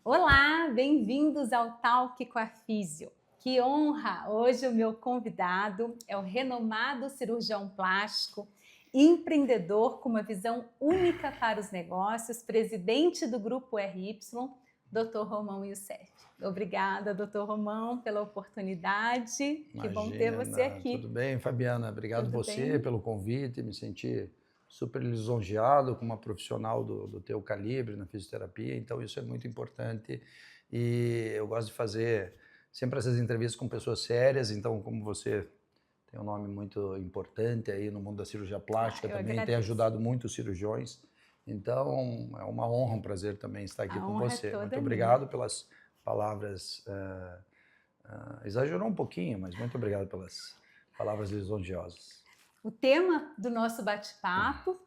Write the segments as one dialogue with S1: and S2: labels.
S1: Olá, bem-vindos ao Talk com a Físio. Que honra! Hoje o meu convidado é o renomado cirurgião plástico, empreendedor com uma visão única para os negócios, presidente do Grupo RY, Dr. Romão Youssef. Obrigada, Dr. Romão, pela oportunidade. Que bom ter você
S2: Imagina,
S1: aqui.
S2: tudo bem, Fabiana? Obrigado
S1: Tudo
S2: você
S1: bem?
S2: pelo convite, me senti super lisonjeado com uma profissional do teu calibre na fisioterapia, então isso é muito importante e eu gosto de fazer sempre essas entrevistas com pessoas sérias, então como você tem um nome muito importante aí no mundo da cirurgia plástica
S1: Eu
S2: também, tem
S1: agradeço.
S2: ajudado muitos cirurgiões, então é uma honra, um prazer também estar aqui
S1: A
S2: com
S1: honra é
S2: você. Muito
S1: toda minha.
S2: obrigado pelas palavras exagerou um pouquinho, mas muito obrigado pelas palavras lisonjeosas.
S1: O tema do nosso bate-papo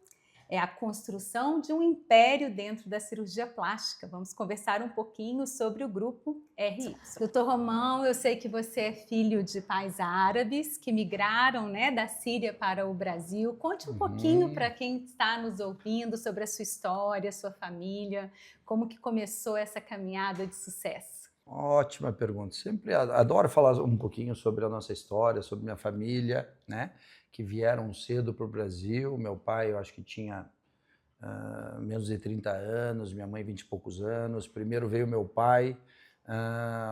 S1: é a construção de um império dentro da cirurgia plástica. Vamos conversar um pouquinho sobre o grupo RY. Doutor Romão, eu sei que você é filho de pais árabes que migraram, da Síria para o Brasil. Conte um pouquinho para quem está nos ouvindo sobre a sua história, sua família, como que começou essa caminhada de sucesso.
S2: Ótima pergunta. Sempre adoro falar um pouquinho sobre a nossa história, sobre minha família, né? Que vieram cedo para o Brasil. Meu pai, eu acho que tinha menos de 30 anos, minha mãe 20 e poucos anos. Primeiro veio meu pai,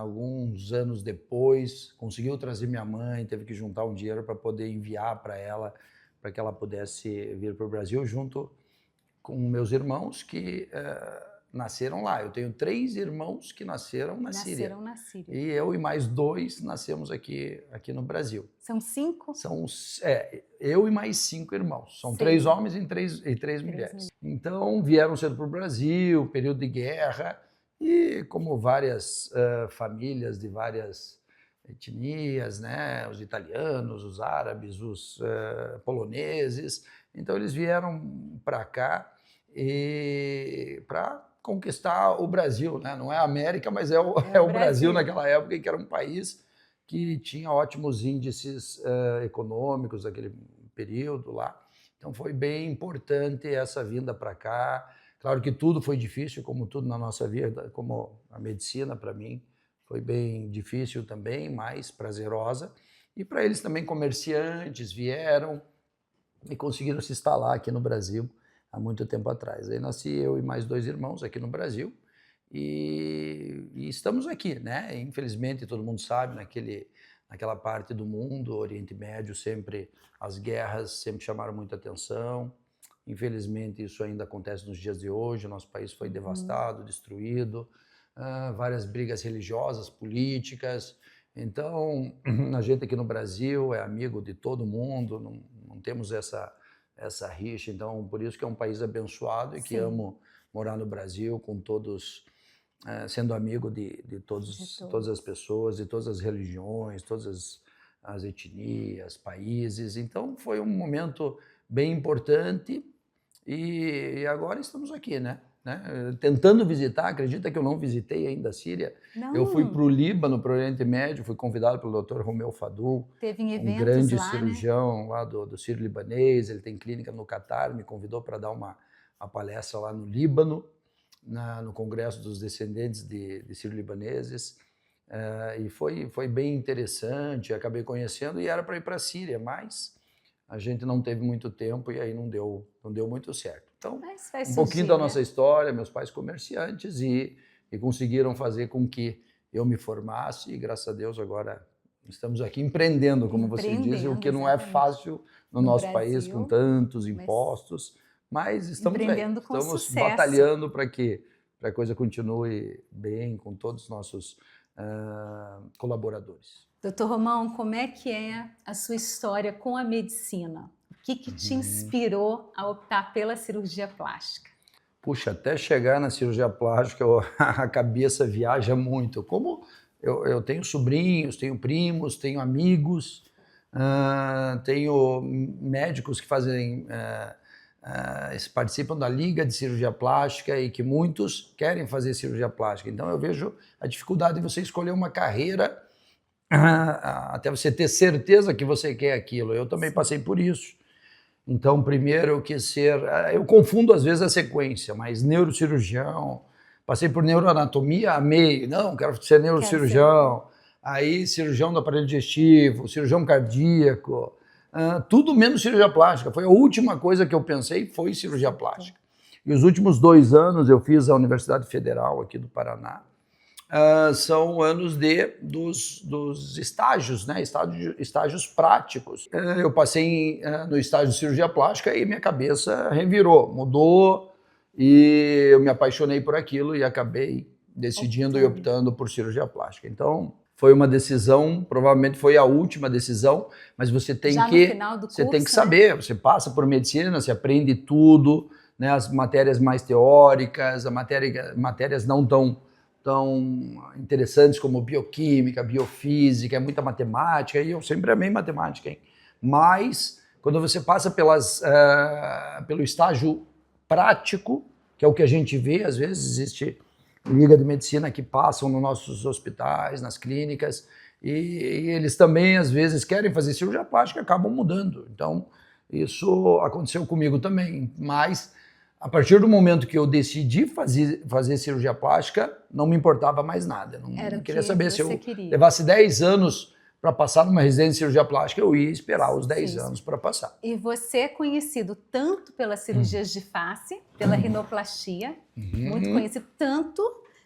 S2: alguns anos depois, conseguiu trazer minha mãe, teve que juntar um dinheiro para poder enviar para ela, para que ela pudesse vir para o Brasil junto com meus irmãos que nasceram lá. Eu tenho 3 irmãos que nasceram na Síria.
S1: Nasceram na Síria.
S2: E eu e mais 2 nascemos aqui no Brasil.
S1: São 5?
S2: Eu e mais 5 irmãos. São 3 homens e 3 mulheres. Então vieram cedo para o Brasil, período de guerra, e como várias famílias de várias etnias, né? Os italianos, os árabes, os poloneses. Então eles vieram para cá para conquistar o Brasil, né? Não é a América, mas é o Brasil naquela época, que era um país que tinha ótimos índices econômicos naquele período lá. Então foi bem importante essa vinda para cá. Claro que tudo foi difícil, como tudo na nossa vida, como a medicina para mim foi bem difícil também, mas prazerosa. E para eles também, comerciantes, vieram e conseguiram se instalar aqui no Brasil há muito tempo atrás. Aí nasci eu e mais 2 irmãos aqui no Brasil e estamos aqui, né? Infelizmente, todo mundo sabe, naquela parte do mundo, Oriente Médio, sempre as guerras sempre chamaram muita atenção. Infelizmente, isso ainda acontece nos dias de hoje. O nosso país foi devastado, destruído, várias brigas religiosas, políticas. Então, a gente aqui no Brasil é amigo de todo mundo, não temos essa rixa. Então, por isso que é um país abençoado e que amo morar no Brasil com todos, sendo amigo de todas as pessoas, de todas as religiões, todas as etnias, países. Então, foi um momento bem importante e agora estamos aqui, né? Tentando visitar. Acredita que eu não visitei ainda a Síria?
S1: Não.
S2: Eu fui para o Líbano, para o Oriente Médio, fui convidado pelo Dr. Romeu Fadul,
S1: Teve em eventos
S2: um grande
S1: lá,
S2: cirurgião lá do sírio-libanês. Ele tem clínica no Catar, me convidou para dar uma palestra lá no Líbano, no Congresso dos Descendentes de sírio-libaneses, e foi bem interessante. Acabei conhecendo e era para ir para a Síria, mas a gente não teve muito tempo e aí não deu muito certo. Então, um pouquinho da nossa história. Meus pais comerciantes e conseguiram fazer com que eu me formasse e, graças a Deus, agora estamos aqui empreendendo, como você diz, o que não é fácil no nosso país, com tantos impostos, mas estamos aí, estamos batalhando para que a coisa continue bem com todos os nossos colaboradores.
S1: Doutor Romão, como é que é a sua história com a medicina? O que te inspirou a optar pela cirurgia plástica?
S2: Puxa, até chegar na cirurgia plástica, a cabeça viaja muito. Como eu tenho sobrinhos, tenho primos, tenho amigos, tenho médicos que participam da Liga de Cirurgia Plástica e que muitos querem fazer cirurgia plástica. Então eu vejo a dificuldade de você escolher uma carreira até você ter certeza que você quer aquilo. Eu também passei por isso. Então, primeiro eu quis ser... Eu confundo às vezes a sequência, mas neurocirurgião, Passei por neuroanatomia, amei. Não, quero ser neurocirurgião. Aí, cirurgião do aparelho digestivo, cirurgião cardíaco, tudo menos cirurgia plástica. Foi a última coisa que eu pensei, foi cirurgia plástica. E os últimos 2 anos eu fiz a Universidade Federal aqui do Paraná. São anos dos estágios, né? Estágios práticos. Eu passei no estágio de cirurgia plástica e minha cabeça revirou, mudou, e eu me apaixonei por aquilo e acabei decidindo e optando por cirurgia plástica. Então, foi uma decisão, provavelmente foi a última decisão, mas você tem que saber, você passa por medicina, você aprende tudo, né? As matérias mais teóricas, matérias não tão interessantes como bioquímica, biofísica, muita matemática, e eu sempre amei matemática, hein? Mas quando você passa pelo estágio prático, que é o que a gente vê, às vezes existe liga de medicina que passam nos nossos hospitais, nas clínicas, e eles também, às vezes, querem fazer cirurgia plástica e acabam mudando. Então, isso aconteceu comigo também, mas a partir do momento que eu decidi fazer cirurgia plástica, não me importava mais nada. Não queria saber se eu levasse 10 anos para passar numa residência de cirurgia plástica, eu ia esperar os 10 anos para passar.
S1: E você é conhecido tanto pelas cirurgias de face, pela rinoplastia, muito conhecido, tanto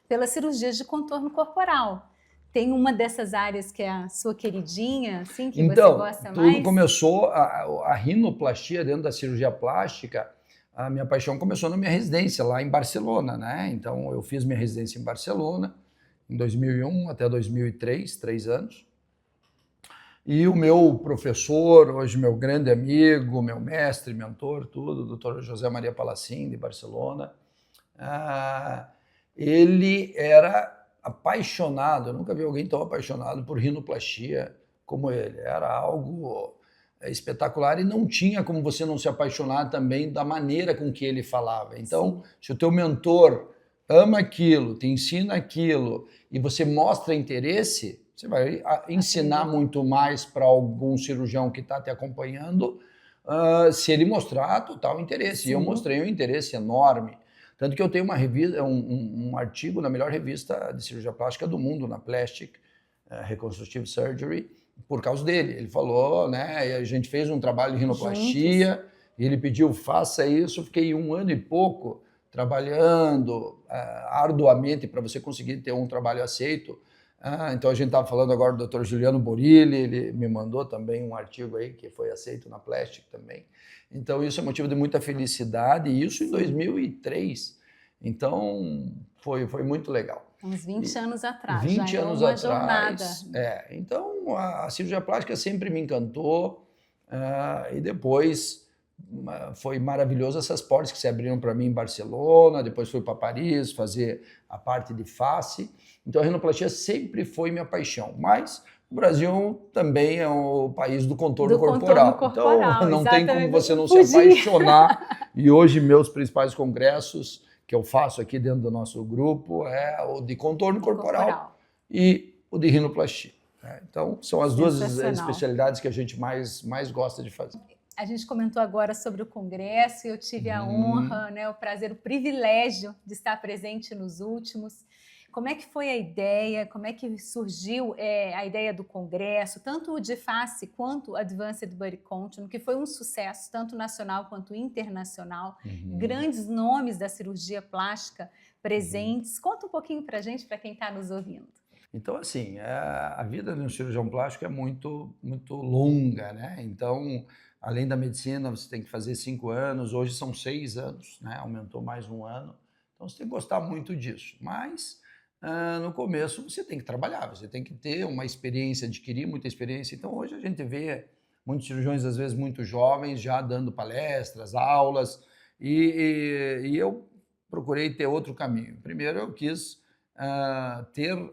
S1: pelas cirurgias de contorno corporal. Tem uma dessas áreas que é a sua queridinha, assim, que você gosta mais?
S2: Tudo começou, a rinoplastia dentro da cirurgia plástica, a minha paixão começou na minha residência, lá em Barcelona, né? Então, eu fiz minha residência em Barcelona, em 2001 até 2003, 3 anos. E o meu professor, hoje meu grande amigo, meu mestre, mentor, tudo, o Dr. José Maria Palacin, de Barcelona, ele era apaixonado, eu nunca vi alguém tão apaixonado por rinoplastia como ele. Era algo espetacular e não tinha como você não se apaixonar também da maneira com que ele falava. Então, se o teu mentor ama aquilo, te ensina aquilo e você mostra interesse, você vai ensinar muito mais para algum cirurgião que está te acompanhando, se ele mostrar total interesse. Sim. E eu mostrei um interesse enorme. Tanto que eu tenho uma revista, um artigo na melhor revista de cirurgia plástica do mundo, na Plastic Reconstructive Surgery, por causa dele. Ele falou, né? E a gente fez um trabalho de rinoplastia, e ele pediu, faça isso. Eu fiquei 1 ano e pouco trabalhando arduamente para você conseguir ter um trabalho aceito. Então a gente estava falando agora do Dr. Juliano Borilli, ele me mandou também um artigo aí que foi aceito na Plastic também. Então isso é motivo de muita felicidade, e isso em 2003. Então foi muito legal.
S1: Uns 20 anos atrás,
S2: 20
S1: já
S2: anos
S1: é uma
S2: atrás,
S1: jornada.
S2: Então a cirurgia plástica sempre me encantou, e depois foi maravilhoso essas portas que se abriram para mim em Barcelona, depois fui para Paris fazer a parte de face. Então a rinoplastia sempre foi minha paixão, mas o Brasil também é o país do contorno corporal. Então não tem como você não se apaixonar. E hoje meus principais congressos que eu faço aqui dentro do nosso grupo é o de contorno corporal e o de rinoplastia. Então são as duas especialidades que a gente mais gosta de fazer.
S1: A gente comentou agora sobre o congresso e eu tive a honra, né, o prazer, o privilégio de estar presente nos últimos. Como é que foi a ideia? Como é que surgiu a ideia do congresso, tanto o de face quanto o Advanced Body Continuum, que foi um sucesso tanto nacional quanto internacional. Grandes nomes da cirurgia plástica presentes. Conta um pouquinho para a gente, para quem está nos ouvindo.
S2: Então, assim, a vida de um cirurgião plástico é muito, muito longa, né? Então, além da medicina, você tem que fazer 5 anos, hoje são 6 anos, né? Aumentou mais 1 ano. Então, você tem que gostar muito disso. Mas, no começo, você tem que trabalhar, você tem que ter uma experiência, adquirir muita experiência. Então, hoje a gente vê muitos cirurgiões, às vezes, muito jovens, já dando palestras, aulas, e eu procurei ter outro caminho. Primeiro, eu quis ter um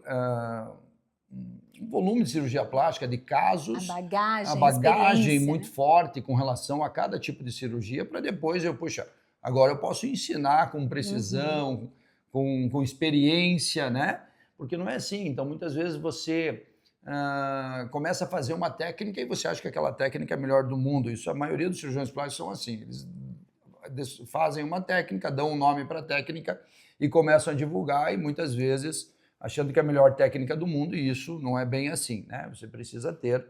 S2: volume de cirurgia plástica, de casos, a bagagem muito forte com relação a cada tipo de cirurgia, para depois agora eu posso ensinar com precisão, com experiência, né? Porque não é assim. Então, muitas vezes você começa a fazer uma técnica e você acha que aquela técnica é a melhor do mundo. Isso, a maioria dos cirurgiões plásticos são assim. Eles fazem uma técnica, dão um nome para a técnica e começam a divulgar e muitas vezes achando que é a melhor técnica do mundo, e isso não é bem assim, né? Você precisa ter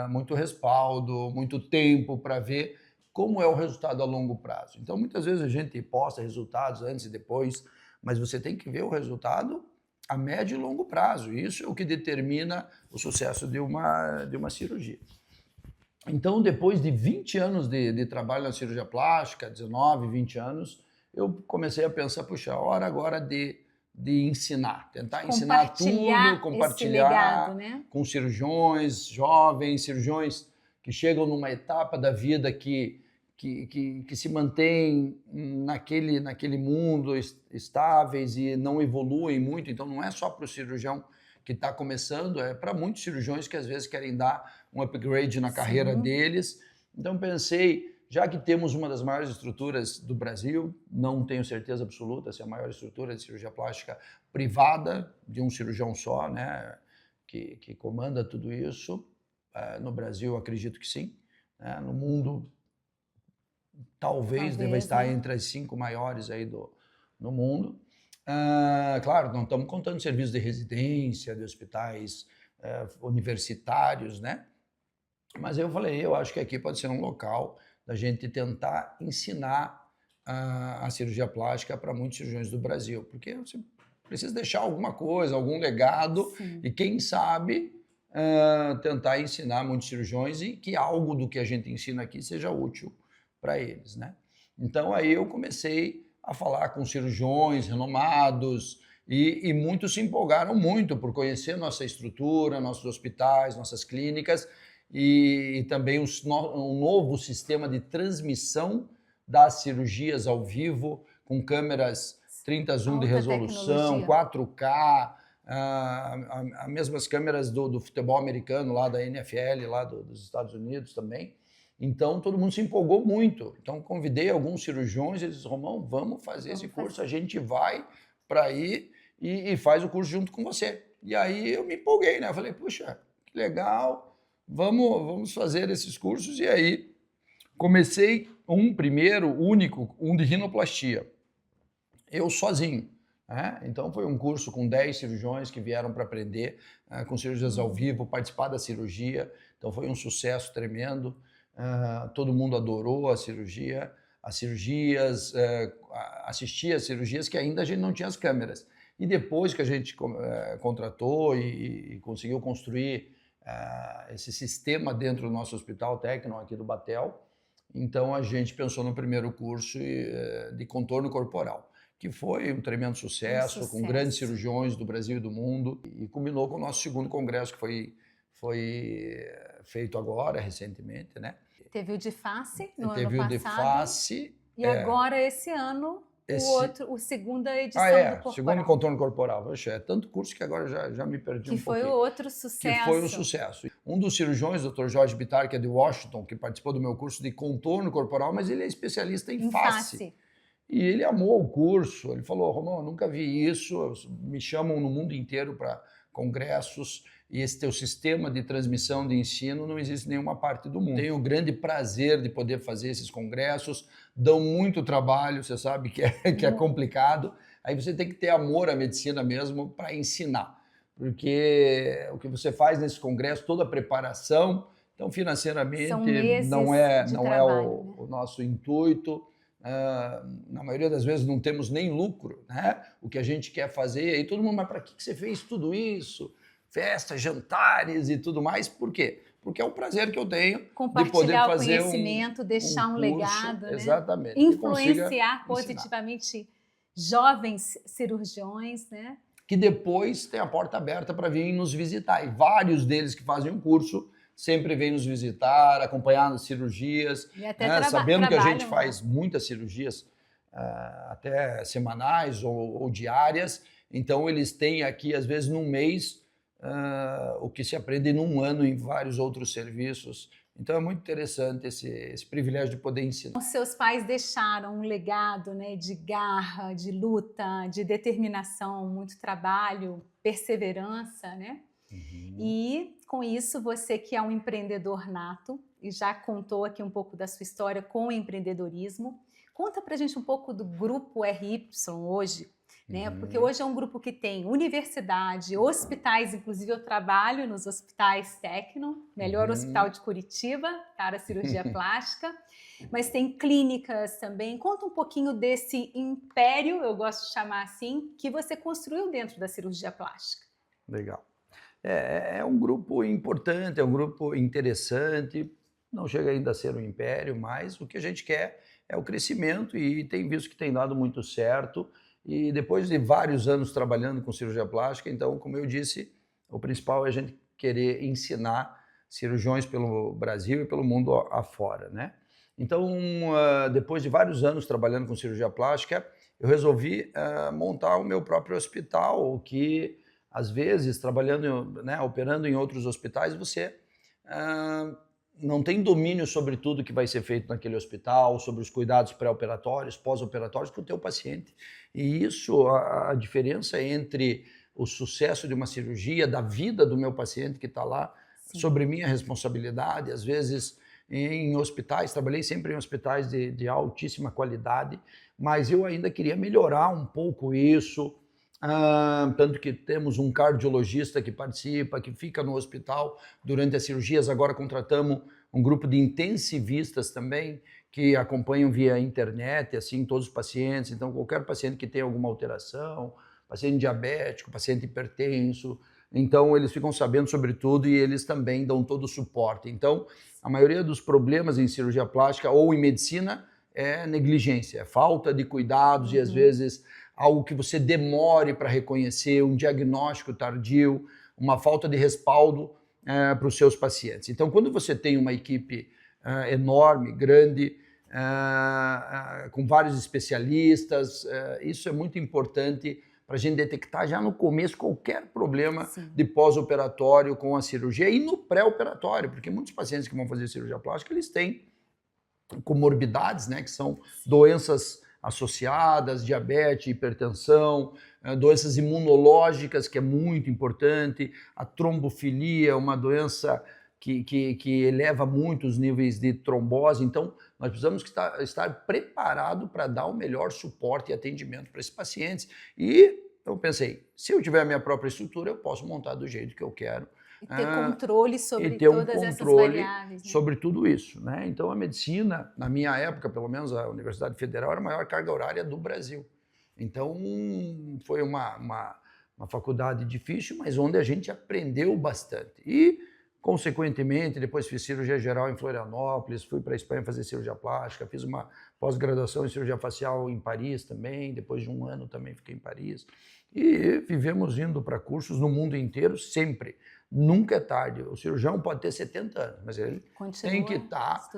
S2: muito respaldo, muito tempo para ver como é o resultado a longo prazo. Então, muitas vezes a gente posta resultados antes e depois, mas você tem que ver o resultado a médio e longo prazo. Isso é o que determina o sucesso de uma cirurgia. Então, depois de 20 anos de trabalho na cirurgia plástica, 19, 20 anos, eu comecei a pensar, puxa, hora agora de ensinar, tentar ensinar tudo, compartilhar
S1: legado, né?
S2: Com cirurgiões jovens, cirurgiões que chegam numa etapa da vida que se mantêm naquele mundo estáveis e não evoluem muito. Então, não é só para o cirurgião que está começando, é para muitos cirurgiões que às vezes querem dar um upgrade na carreira deles. Então, pensei, já que temos uma das maiores estruturas do Brasil, não tenho certeza absoluta se é a maior estrutura de cirurgia plástica privada, de um cirurgião só, né, que comanda tudo isso. No Brasil, acredito que sim. No mundo, talvez deva estar entre as 5 maiores aí no mundo. Claro, não estamos contando serviços de residência, de hospitais universitários, né? Mas eu falei, eu acho que aqui pode ser um local da gente tentar ensinar a cirurgia plástica para muitos cirurgiões do Brasil, porque você precisa deixar alguma coisa, algum legado, e quem sabe tentar ensinar muitos cirurgiões e que algo do que a gente ensina aqui seja útil para eles, né? Então aí eu comecei a falar com cirurgiões renomados e muitos se empolgaram muito por conhecer nossa estrutura, nossos hospitais, nossas clínicas e também um novo sistema de transmissão das cirurgias ao vivo com câmeras 30 zoom de resolução, 4K, as mesmas câmeras do futebol americano lá da NFL, lá dos Estados Unidos também. Então, todo mundo se empolgou muito. Então, convidei alguns cirurgiões e eles disseram, Romão, vamos fazer esse curso, a gente vai para aí e faz o curso junto com você. E aí eu me empolguei, né? Eu falei, puxa, que legal, vamos fazer esses cursos. E aí comecei um de rinoplastia, eu sozinho. Então, foi um curso com 10 cirurgiões que vieram para aprender com cirurgias ao vivo, participar da cirurgia. Então, foi um sucesso tremendo. Todo mundo adorou a cirurgia, as cirurgias, assistia às cirurgias que ainda a gente não tinha as câmeras. E depois que a gente contratou e conseguiu construir esse sistema dentro do nosso hospital Tecnon aqui do Batel, então a gente pensou no primeiro curso de contorno corporal, que foi um tremendo sucesso, com grandes cirurgiões do Brasil e do mundo, e culminou com o nosso segundo congresso, que foi feito agora, recentemente, né?
S1: Teve o de face no ano passado.
S2: Teve o de face.
S1: E agora, esse ano, a segunda edição do corporal.
S2: Segundo contorno corporal. Poxa, é tanto curso que agora já me perdi um pouquinho.
S1: Que foi outro sucesso.
S2: Que foi um sucesso. Um dos cirurgiões, o Dr. Jorge Bittar, que é de Washington, que participou do meu curso de contorno corporal, mas ele é especialista em face. E ele amou o curso. Ele falou, Romão, eu nunca vi isso, me chamam no mundo inteiro para congressos, e esse teu sistema de transmissão de ensino não existe em nenhuma parte do mundo. Tenho o grande prazer de poder fazer esses congressos, dão muito trabalho, você sabe que é complicado, aí você tem que ter amor à medicina mesmo para ensinar, porque o que você faz nesse congresso, toda a preparação, então financeiramente não é o nosso intuito, na maioria das vezes não temos nem lucro, né? O que a gente quer fazer, aí todo mundo, mas para que você fez tudo isso? Festas, jantares e tudo mais, por quê? Porque é um prazer que eu tenho de poder fazer
S1: o conhecimento, deixar um legado, né?
S2: Exatamente.
S1: Influenciar positivamente jovens cirurgiões, né?
S2: Que depois tem a porta aberta para vir nos visitar. E vários deles que fazem um curso sempre vêm nos visitar, acompanhar as cirurgias,
S1: e até
S2: sabendo que a gente faz muitas cirurgias, até semanais ou diárias, então eles têm aqui, às vezes, num mês, o que se aprende num ano em vários outros serviços. Então é muito interessante esse privilégio de poder ensinar.
S1: Os seus pais deixaram um legado, né, de garra, de luta, de determinação, muito trabalho, perseverança, né? E com isso, você que é um empreendedor nato e já contou aqui um pouco da sua história com o empreendedorismo, conta pra gente um pouco do Grupo RY hoje. né? Porque hoje é um grupo que tem universidade, hospitais, inclusive eu trabalho nos hospitais Tecno, melhor hospital de Curitiba para cirurgia plástica, mas tem clínicas também. Conta um pouquinho desse império, eu gosto de chamar assim, que você construiu dentro da cirurgia plástica.
S2: Legal. É um grupo importante, é um grupo interessante, não chega ainda a ser um império, mas o que a gente quer é o crescimento e tem visto que tem dado muito certo. E depois de vários anos trabalhando com cirurgia plástica, então, como eu disse, o principal é a gente querer ensinar cirurgiões pelo Brasil e pelo mundo afora, né? Então, depois de vários anos trabalhando com cirurgia plástica, eu resolvi montar o meu próprio hospital, que às vezes, trabalhando, né, operando em outros hospitais, você não tem domínio sobre tudo que vai ser feito naquele hospital, sobre os cuidados pré-operatórios, pós-operatórios com o teu paciente. E isso, a diferença entre o sucesso de uma cirurgia, da vida do meu paciente que está lá, sim, sobre minha responsabilidade, às vezes em hospitais, trabalhei sempre em hospitais de altíssima qualidade, mas eu ainda queria melhorar um pouco isso, tanto que temos um cardiologista que participa, que fica no hospital durante as cirurgias. Agora contratamos um grupo de intensivistas também, que acompanham via internet, assim, todos os pacientes. Então, qualquer paciente que tenha alguma alteração, paciente diabético, paciente hipertenso, então eles ficam sabendo sobre tudo e eles também dão todo o suporte. Então, a maioria dos problemas em cirurgia plástica ou em medicina é negligência, é falta de cuidados e às vezes algo que você demore para reconhecer, um diagnóstico tardio, uma falta de respaldo para os seus pacientes. Então, quando você tem uma equipe enorme, grande, com vários especialistas, isso é muito importante para a gente detectar já no começo qualquer problema, sim, de pós-operatório com a cirurgia e no pré-operatório, porque muitos pacientes que vão fazer cirurgia plástica, eles têm comorbidades, né, que são doenças associadas, diabetes, hipertensão, doenças imunológicas, que é muito importante, a trombofilia, uma doença que eleva muito os níveis de trombose. Então, nós precisamos estar preparados para dar o melhor suporte e atendimento para esses pacientes. E eu pensei, se eu tiver a minha própria estrutura, eu posso montar do jeito que eu quero.
S1: E ter controle sobre todas essas variáveis. Né?
S2: Sobre tudo isso, né? Então, a medicina, na minha época, pelo menos a Universidade Federal, era a maior carga horária do Brasil. Então, foi uma faculdade difícil, mas onde a gente aprendeu bastante. E, consequentemente, depois fiz cirurgia geral em Florianópolis, fui para a Espanha fazer cirurgia plástica, fiz uma pós-graduação em cirurgia facial em Paris também, depois de um ano também fiquei em Paris. E vivemos indo para cursos no mundo inteiro sempre. Nunca é tarde. O cirurgião pode ter 70 anos, mas ele tem que estar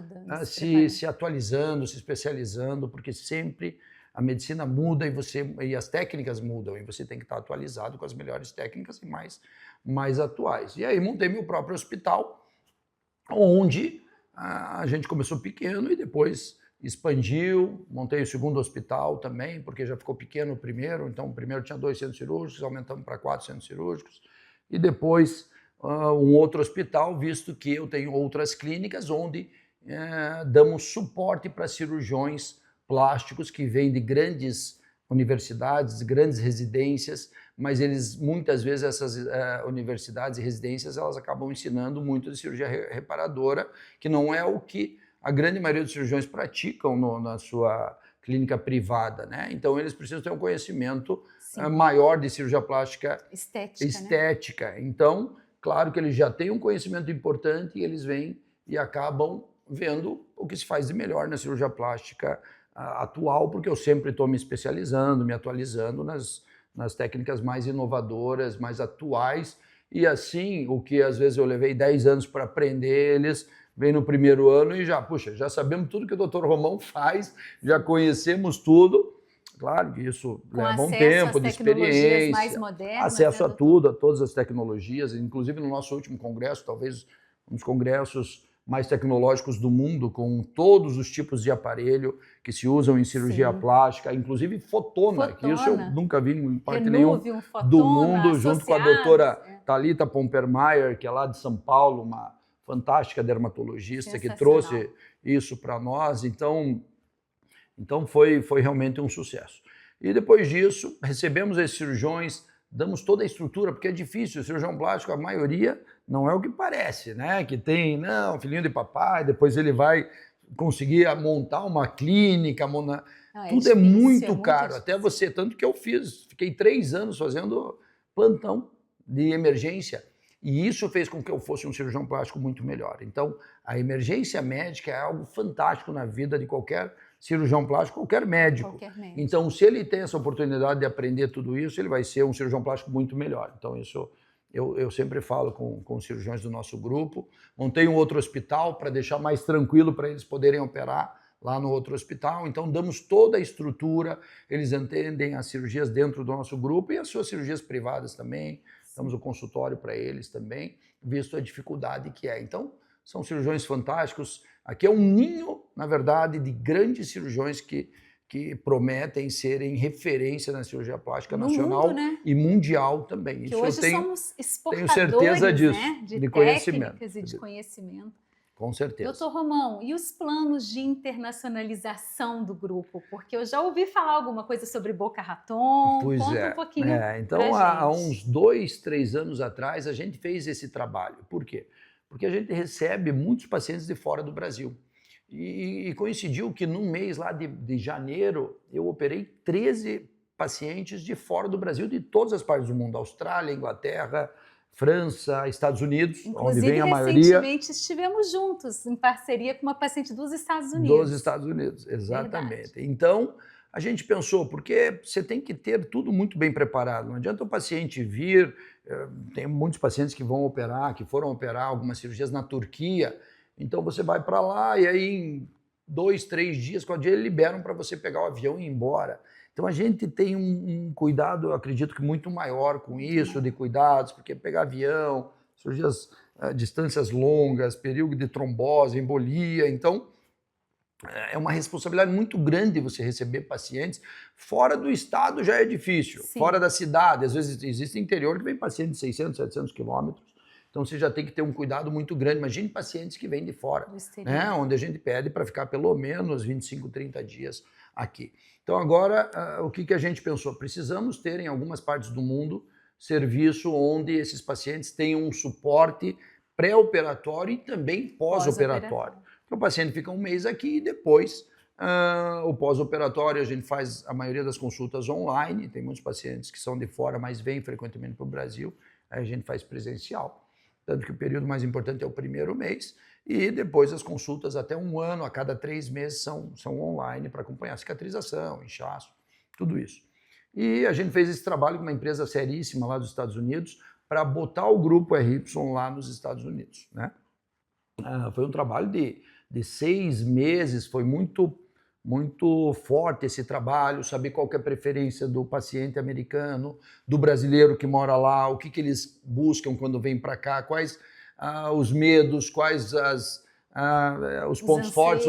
S2: se atualizando, se especializando, porque sempre a medicina muda e as técnicas mudam, e você tem que estar atualizado com as melhores técnicas e mais atuais. E aí montei meu próprio hospital, onde a gente começou pequeno e depois expandiu, montei o segundo hospital também, porque já ficou pequeno o primeiro, então o primeiro tinha 2 centros cirúrgicos, aumentamos para 4 centros cirúrgicos, e depois um outro hospital, visto que eu tenho outras clínicas onde damos suporte para cirurgiões plásticos que vêm de grandes universidades, grandes residências, mas eles muitas vezes essas universidades e residências elas acabam ensinando muito de cirurgia reparadora, que não é o que a grande maioria dos cirurgiões praticam na sua clínica privada, né? Então eles precisam ter um conhecimento maior de cirurgia plástica estética. Né? Então, claro que eles já têm um conhecimento importante e eles vêm e acabam vendo o que se faz de melhor na cirurgia plástica atual, porque eu sempre estou me especializando, me atualizando nas técnicas mais inovadoras, mais atuais, e assim, o que às vezes eu levei 10 anos para aprender, eles vêm no primeiro ano e já sabemos tudo que o Dr. Romão faz, já conhecemos tudo. Claro que isso leva um tempo de experiência,
S1: mais modernas,
S2: acesso a tudo, a todas as tecnologias, inclusive no nosso último congresso, talvez um dos congressos mais tecnológicos do mundo, com todos os tipos de aparelho que se usam em cirurgia plástica, inclusive fotona, que isso eu nunca vi em parte nenhum do mundo, junto com a doutora Thalita Pompermayer, que é lá de São Paulo, uma fantástica dermatologista que trouxe isso para nós. Então foi realmente um sucesso. E depois disso, recebemos esses cirurgiões, damos toda a estrutura, porque é difícil, o cirurgião plástico, a maioria, não é o que parece, né? Que tem, não, filhinho de papai, depois ele vai conseguir montar uma clínica, tudo é muito caro, até você, tanto que eu fiquei 3 anos fazendo plantão de emergência, e isso fez com que eu fosse um cirurgião plástico muito melhor. Então, a emergência médica é algo fantástico na vida de qualquer cirurgião plástico, qualquer médico. Então, se ele tem essa oportunidade de aprender tudo isso, ele vai ser um cirurgião plástico muito melhor. Então, isso eu sempre falo com os cirurgiões do nosso grupo. Montei um outro hospital para deixar mais tranquilo para eles poderem operar lá no outro hospital. Então, damos toda a estrutura, eles entendem as cirurgias dentro do nosso grupo e as suas cirurgias privadas também. Damos o consultório para eles também, visto a dificuldade que é. Então, são cirurgiões fantásticos. Aqui é um ninho, na verdade, de grandes cirurgiões que prometem serem referência na cirurgia plástica
S1: no
S2: nacional
S1: mundo, né?
S2: E mundial também.
S1: Que
S2: isso
S1: hoje
S2: eu tenho,
S1: somos exportadores,
S2: tenho certeza disso,
S1: né? De
S2: conhecimento.
S1: Técnicas e de conhecimento.
S2: Com certeza.
S1: Doutor Romão, e os planos de internacionalização do grupo? Porque eu já ouvi falar alguma coisa sobre Boca Raton. Conta um pouquinho.
S2: Então, há uns 2, 3 anos atrás, a gente fez esse trabalho. Por quê? Porque a gente recebe muitos pacientes de fora do Brasil. E coincidiu que num mês lá de janeiro, eu operei 13 pacientes de fora do Brasil, de todas as partes do mundo. Austrália, Inglaterra, França, Estados Unidos, onde vem a maioria.
S1: Recentemente estivemos juntos, em parceria com uma paciente dos Estados Unidos.
S2: Dos Estados Unidos, exatamente.
S1: Verdade.
S2: Então, a gente pensou, porque você tem que ter tudo muito bem preparado. Não adianta o paciente vir, tem muitos pacientes que vão operar, que foram operar algumas cirurgias na Turquia, então você vai para lá e aí em 2, 3 dias, 4 dias, eles liberam para você pegar o avião e ir embora. Então a gente tem um cuidado, eu acredito que muito maior com isso, de cuidados, porque pegar avião, cirurgias distâncias longas, período de trombose, embolia, então é uma responsabilidade muito grande você receber pacientes. Fora do estado já é difícil, Sim. Fora da cidade, às vezes existe interior que vem paciente de 600, 700 quilômetros, então você já tem que ter um cuidado muito grande. Imagine pacientes que vêm de fora, né? Onde a gente pede para ficar pelo menos 25, 30 dias aqui. Então agora, o que a gente pensou? Precisamos ter em algumas partes do mundo serviço onde esses pacientes tenham um suporte pré-operatório e também pós-operatório. O paciente fica um mês aqui e depois o pós-operatório a gente faz a maioria das consultas online. Tem muitos pacientes que são de fora, mas vêm frequentemente para o Brasil. Aí a gente faz presencial. Tanto que o período mais importante é o primeiro mês e depois as consultas até 1 ano, a cada 3 meses são online para acompanhar cicatrização, inchaço, tudo isso. E a gente fez esse trabalho com uma empresa seríssima lá dos Estados Unidos para botar o grupo RY lá nos Estados Unidos, né? Foi um trabalho de 6 meses, foi muito forte esse trabalho, saber qual que é a preferência do paciente americano, do brasileiro que mora lá, o que eles buscam quando vêm para cá, quais os medos, quais os pontos fortes,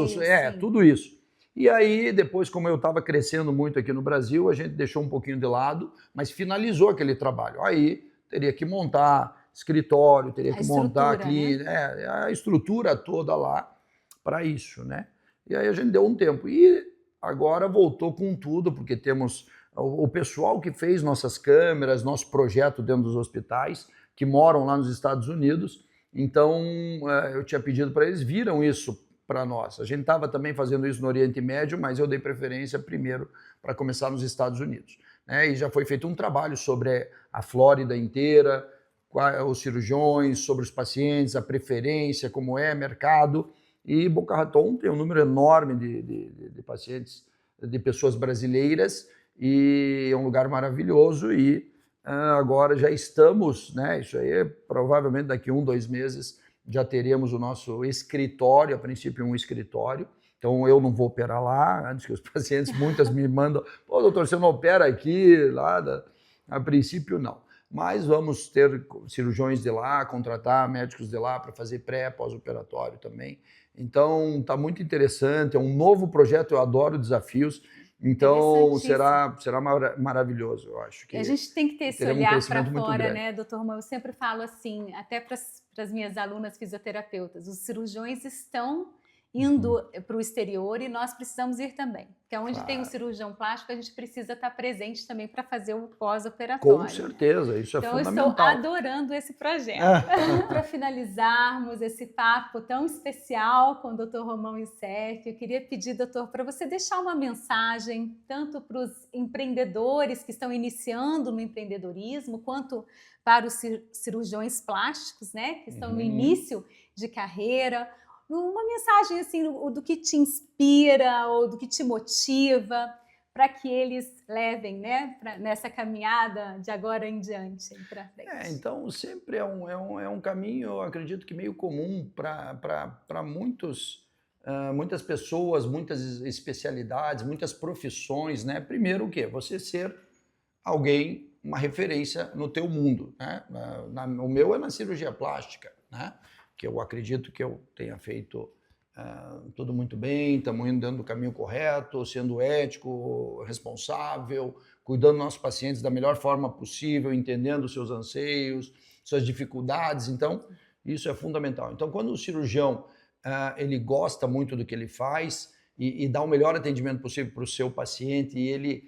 S2: tudo isso. E aí, depois, como eu estava crescendo muito aqui no Brasil, a gente deixou um pouquinho de lado, mas finalizou aquele trabalho. Aí, teria que montar escritório, teria que montar a clínica, né? A estrutura toda lá para isso, né? E aí a gente deu um tempo. E agora voltou com tudo, porque temos o pessoal que fez nossas câmeras, nosso projeto dentro dos hospitais, que moram lá nos Estados Unidos. Então, eu tinha pedido para eles, viram isso para nós. A gente estava também fazendo isso no Oriente Médio, mas eu dei preferência primeiro para começar nos Estados Unidos, né? E já foi feito um trabalho sobre a Flórida inteira, os cirurgiões, sobre os pacientes, a preferência, como é, mercado. E Boca Raton tem um número enorme de pacientes, de pessoas brasileiras, e é um lugar maravilhoso. E agora já estamos, né? Isso aí, provavelmente daqui 1, 2 meses, já teremos o nosso escritório, a princípio um escritório. Então eu não vou operar lá, antes que os pacientes, muitas me mandam, pô, doutor, você não opera aqui, lá? A princípio não. Mas vamos ter cirurgiões de lá, contratar médicos de lá para fazer pré, pós-operatório também. Então está muito interessante, é um novo projeto, eu adoro desafios. Então será maravilhoso, eu acho. Que
S1: a gente tem que ter esse olhar para fora, né, doutor Romão? Eu sempre falo assim, até para as minhas alunas fisioterapeutas, os cirurgiões estão indo para o exterior e nós precisamos ir também. Porque onde
S2: Claro.
S1: tem um cirurgião plástico, a gente precisa estar presente também para fazer o pós-operatório.
S2: Com certeza, isso é
S1: então,
S2: fundamental.
S1: Eu estou adorando esse projeto. Para finalizarmos esse papo tão especial com o Dr. Romão Incerti, eu queria pedir, doutor, para você deixar uma mensagem tanto para os empreendedores que estão iniciando no empreendedorismo, quanto para os cirurgiões plásticos, né, que estão no início de carreira. Uma mensagem assim do que te inspira ou do que te motiva para que eles levem, né, nessa caminhada de agora em diante para frente.
S2: Então sempre é um caminho, eu acredito que meio comum para muitas pessoas, muitas especialidades, muitas profissões, né? Primeiro o quê? Você ser alguém, uma referência no teu mundo, né? O meu é na cirurgia plástica, né? Que eu acredito que eu tenha feito tudo muito bem, estamos indo dentro do caminho correto, sendo ético, responsável, cuidando dos nossos pacientes da melhor forma possível, entendendo os seus anseios, suas dificuldades. Então, isso é fundamental. Então, quando o cirurgião ele gosta muito do que ele faz e dá o melhor atendimento possível para o seu paciente e ele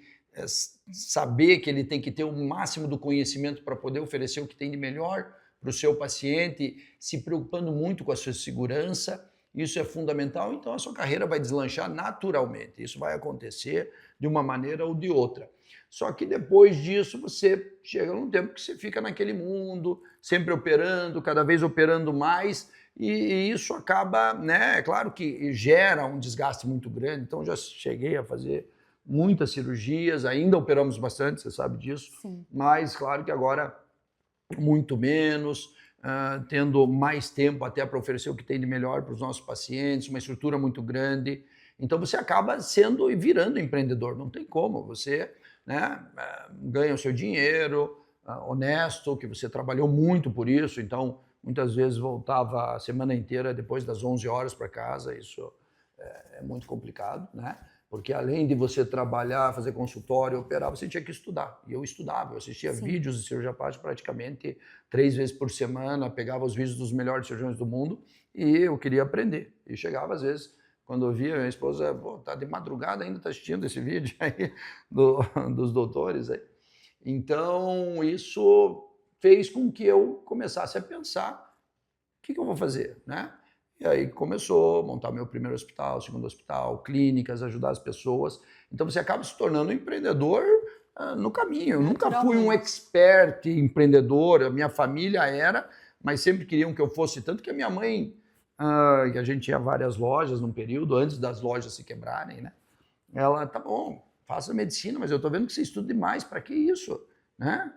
S2: saber que ele tem que ter o máximo do conhecimento para poder oferecer o que tem de melhor para o seu paciente, se preocupando muito com a sua segurança, isso é fundamental, então a sua carreira vai deslanchar naturalmente, isso vai acontecer de uma maneira ou de outra. Só que depois disso você chega num tempo que você fica naquele mundo, sempre operando, cada vez operando mais, e isso acaba, né, é claro que gera um desgaste muito grande, então já cheguei a fazer muitas cirurgias, ainda operamos bastante, você sabe disso,
S1: Sim.
S2: Mas claro que agora muito menos, tendo mais tempo até para oferecer o que tem de melhor para os nossos pacientes, uma estrutura muito grande. Então você acaba sendo e virando empreendedor, não tem como. Você, né, ganha o seu dinheiro, honesto, que você trabalhou muito por isso, então muitas vezes voltava a semana inteira depois das 11 horas para casa, isso é muito complicado, né? Porque além de você trabalhar, fazer consultório, operar, você tinha que estudar. E eu estudava, eu assistia vídeos de cirurgia plástica praticamente 3 vezes por semana, pegava os vídeos dos melhores cirurgiões do mundo e eu queria aprender. E chegava às vezes, quando eu via, minha esposa, tá de madrugada ainda tá assistindo esse vídeo aí dos doutores aí. Então isso fez com que eu começasse a pensar, o que eu vou fazer, né? E aí começou a montar meu primeiro hospital, segundo hospital, clínicas, ajudar as pessoas. Então você acaba se tornando um empreendedor no caminho. Eu nunca fui um expert empreendedor, a minha família era, mas sempre queriam que eu fosse. Tanto que a minha mãe, que a gente tinha várias lojas num período, antes das lojas se quebrarem, né? Ela, tá bom, faça medicina, mas eu tô vendo que você estuda demais, para que isso, né?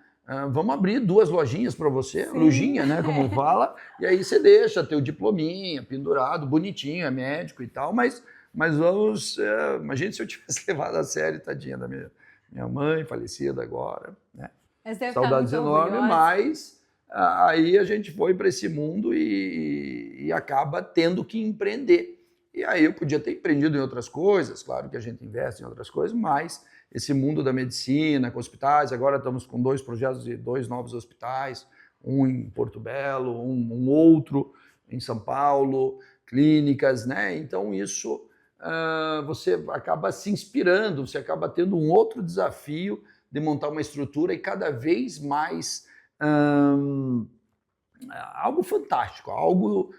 S2: Vamos abrir 2 lojinhas para você, lojinha, né, como fala, e aí você deixa teu diplominha pendurado, bonitinho, é médico e tal, mas vamos, imagina se eu tivesse levado a sério, tadinha da minha mãe, falecida agora, né? Saudades enormes, mas aí a gente foi para esse mundo e acaba tendo que empreender. E aí eu podia ter empreendido em outras coisas, claro que a gente investe em outras coisas, mas esse mundo da medicina, com hospitais, agora estamos com 2 projetos de 2 novos hospitais, um em Porto Belo, um outro em São Paulo, clínicas, né? Então isso você acaba se inspirando, você acaba tendo um outro desafio de montar uma estrutura e cada vez mais algo fantástico, algo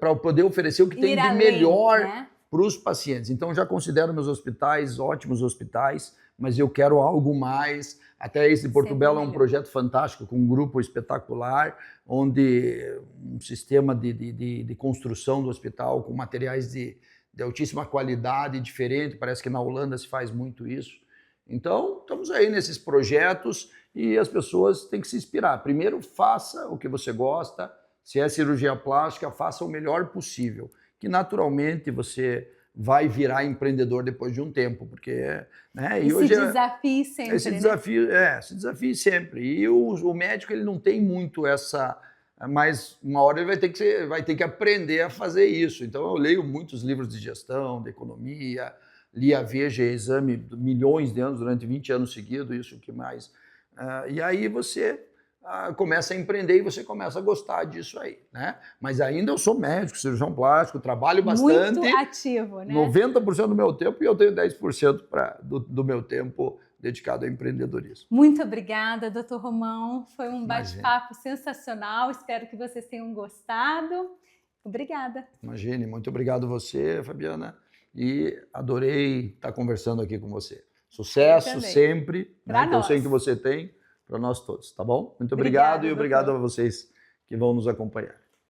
S2: para poder oferecer o que tem de melhor, né, para os pacientes. Então já considero meus hospitais ótimos hospitais, mas eu quero algo mais. Até esse de Porto Belo é um projeto fantástico, com um grupo espetacular, onde um sistema de construção do hospital com materiais de altíssima qualidade, diferente, parece que na Holanda se faz muito isso. Então, estamos aí nesses projetos e as pessoas têm que se inspirar. Primeiro, faça o que você gosta. Se é cirurgia plástica, faça o melhor possível, que naturalmente você vai virar empreendedor depois de um tempo, porque, né,
S1: e hoje desafie sempre,
S2: se desafie sempre. E o médico, ele não tem muito essa, mas uma hora ele vai ter que aprender a fazer isso. Então eu leio muitos livros de gestão, de economia, li a Veja Exame milhões de anos, durante 20 anos seguidos, isso que mais. E aí você começa a empreender e você começa a gostar disso aí, né? Mas ainda eu sou médico, cirurgião plástico, trabalho bastante.
S1: Muito ativo, né?
S2: 90% do meu tempo e eu tenho 10% do meu tempo dedicado ao empreendedorismo.
S1: Muito obrigada, Dr. Romão. Foi um bate-papo sensacional. Espero que vocês tenham gostado. Obrigada.
S2: Imagine, muito obrigado você, Fabiana. E adorei estar conversando aqui com você. Sucesso sempre, né, que eu sei que você tem, para nós todos, tá bom? Muito obrigado e obrigado a vocês que vão nos acompanhar.